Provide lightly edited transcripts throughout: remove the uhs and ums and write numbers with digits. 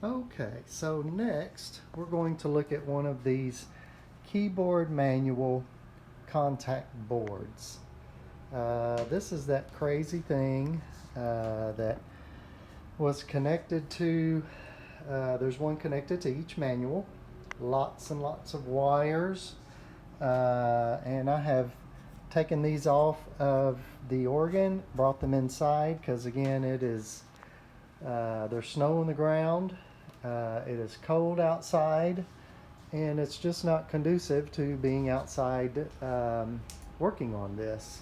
Okay, so next we're going to look at one of these keyboard manual contact boards. This is that crazy thing that was connected to, there's one connected to each manual, lots and lots of wires, and I have taken these off of the organ, brought them inside because again there's snow on the ground, it is cold outside, and it's just not conducive to being outside working on this.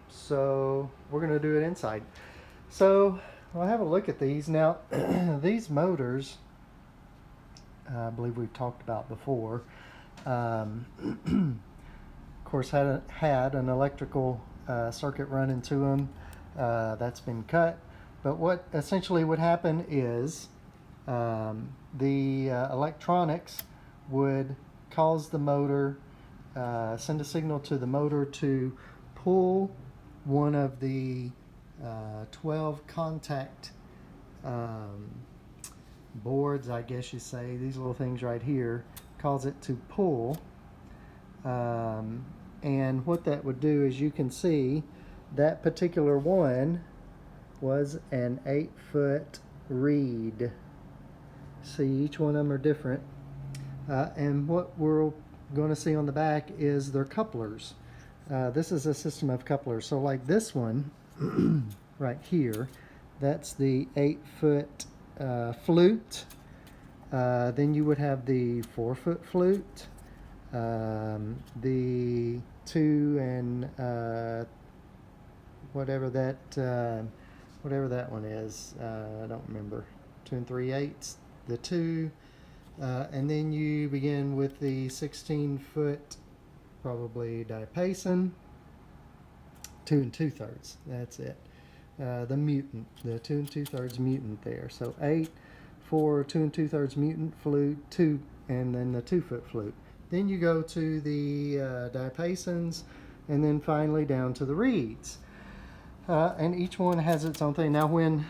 So we're going to do it inside. So we'll have a look at these. Now, these motors, I believe we've talked about before, of course had an electrical circuit run into them. That's been cut. But what essentially would happen is the electronics would cause the motor, send a signal to the motor to pull one of the 12 contact boards, I guess you say, these little things right here, cause it to pull. And what that would do is, you can see that particular one was an 8-foot reed. See, each one of them are different. And what we're going to see on the back is their couplers. This is a system of couplers. So like this one right here, that's the 8-foot flute. Then you would have the 4-foot flute, the 2 and whatever that one is, I don't remember, 2 3/8, the 2, and then you begin with the 16-foot, probably diapason, 2 2/3, that's it. The mutant, the 2 2/3 mutant there. So 8, 4, 2 2/3 mutant flute, 2, and then the 2-foot flute. Then you go to the diapasons, and then finally down to the reeds. And each one has its own thing. Now when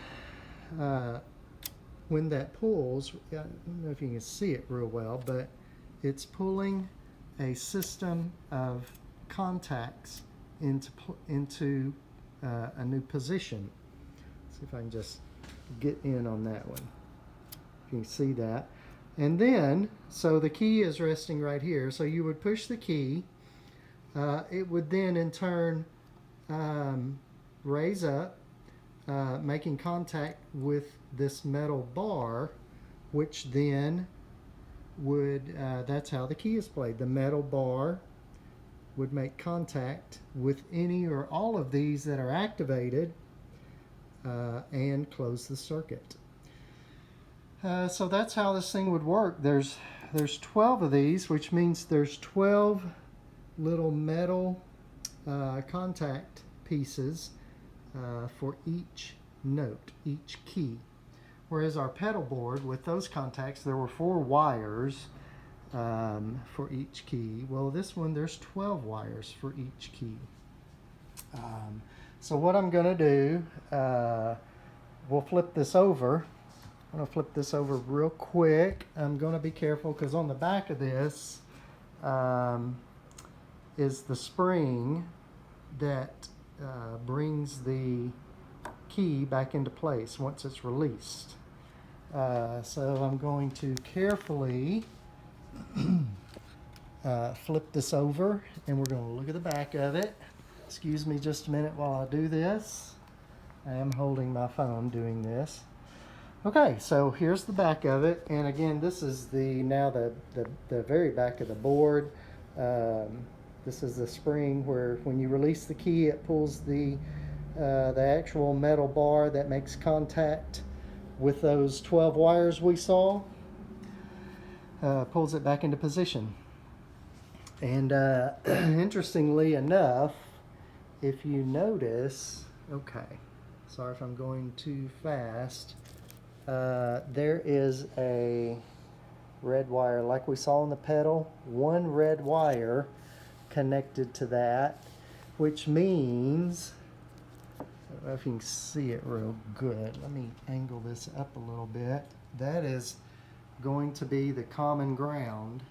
that pulls, I don't know if you can see it real well, but it's pulling a system of contacts into a new position. Let's see if I can just get in on that one. You can see that. And then, so the key is resting right here. So you would push the key. It would then in turn raise up, making contact with this metal bar, which then would, that's how the key is played. The metal bar would make contact with any or all of these that are activated and close the circuit. So that's how this thing would work. There's 12 of these, which means there's 12 little metal contact pieces for each note, each key. Whereas our pedal board, with those contacts, there were 4 wires for each key. Well, this one, there's 12 wires for each key. So what I'm going to do, we'll flip this over. I'm going to flip this over real quick. I'm going to be careful because on the back of this is the spring that brings the key back into place once it's released. So I'm going to carefully flip this over, and we're going to look at the back of it. Excuse me just a minute while I do this. I am holding my phone doing this. Okay, so here's the back of it, and again, this is the very back of the board. This is the spring where, when you release the key, it pulls the actual metal bar that makes contact with those 12 wires we saw. Pulls it back into position. And interestingly enough, if you notice, okay, sorry if I'm going too fast. There is a red wire, like we saw on the pedal, one red wire connected to that, which means, don't know if you can see it real good. Let me angle this up a little bit. That is going to be the common ground,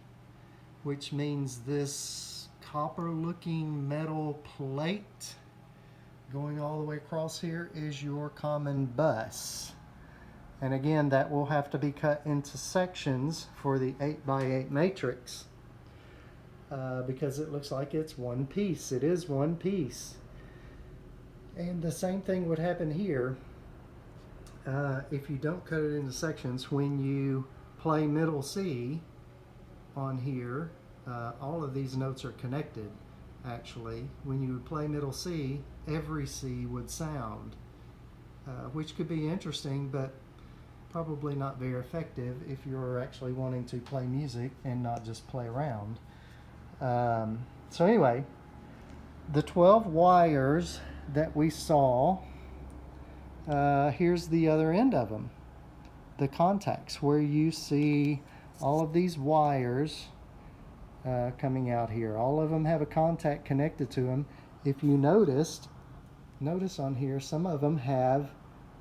which means this copper looking metal plate going all the way across here is your common bus. And again, that will have to be cut into sections for the 8x8 matrix because it looks like it's one piece. It is one piece. And the same thing would happen here if you don't cut it into sections. When you play middle C on here, all of these notes are connected actually. When you would play middle C, every C would sound, which could be interesting, but probably not very effective if you're actually wanting to play music and not just play around. So anyway, the 12 wires that we saw, here's the other end of them, the contacts, where you see all of these wires coming out here. All of them have a contact connected to them. If you notice on here, some of them have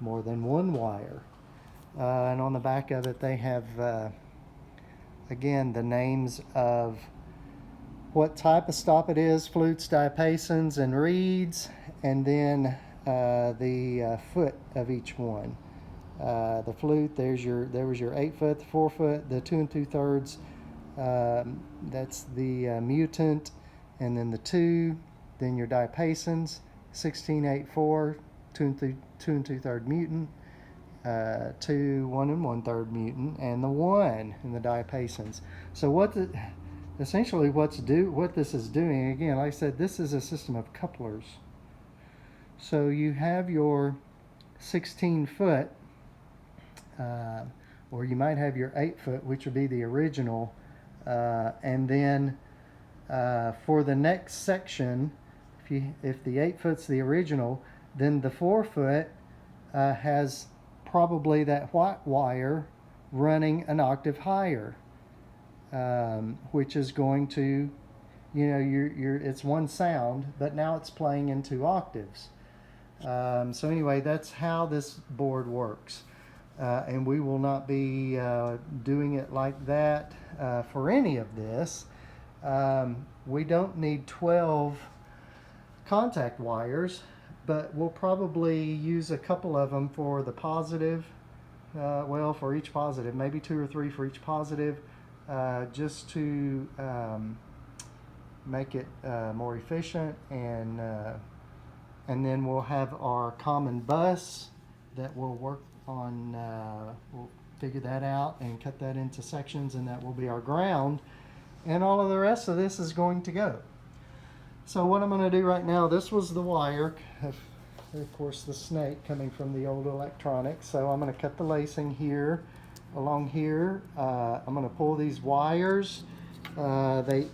more than one wire. And on the back of it, they have, again, the names of what type of stop it is, flutes, diapasons, and reeds, and then the foot of each one. The flute, there was your 8 foot, the 4 foot, the 2 2/3. That's the mutant, and then the 2, then your diapasons, 16, 8, 4, 2 2/3 mutant, 2, 1 1/3 mutant, and the 1 in the diapasons. So essentially what this is doing, again, like I said, this is a system of couplers. So you have your 16 foot, or you might have your 8 foot, which would be the original, and then for the next section, if the 8 foot's the original, then the 4 foot has probably that white wire running an octave higher, which is going to, it's one sound, but now it's playing in 2 octaves. So anyway, that's how this board works. And we will not be doing it like that for any of this. We don't need 12 contact wires, but we'll probably use a couple of them for the positive, for each positive, maybe 2 or 3 for each positive, just to make it more efficient, and then we'll have our common bus that will work on, we'll figure that out and cut that into sections, and that will be our ground, and all of the rest of this is going to go. So what I'm going to do right now, this was the wire, of course the snake coming from the old electronics, so I'm going to cut the lacing here, along here. I'm going to pull these wires. I don't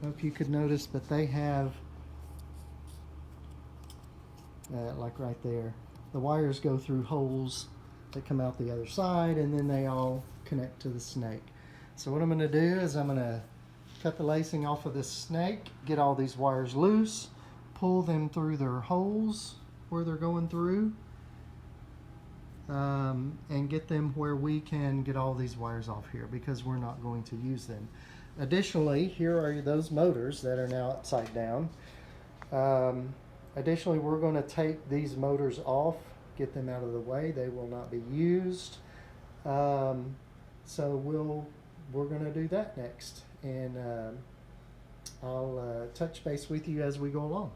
know if you could notice, but they have, like right there, the wires go through holes that come out the other side, and then they all connect to the snake. So what I'm going to do is I'm going to cut the lacing off of this snake, get all these wires loose, pull them through their holes where they're going through, and get them where we can get all these wires off here, because we're not going to use them. Additionally, here are those motors that are now upside down. Additionally, we're going to take these motors off, get them out of the way. They will not be used. So we're going to do that next, and I'll touch base with you as we go along.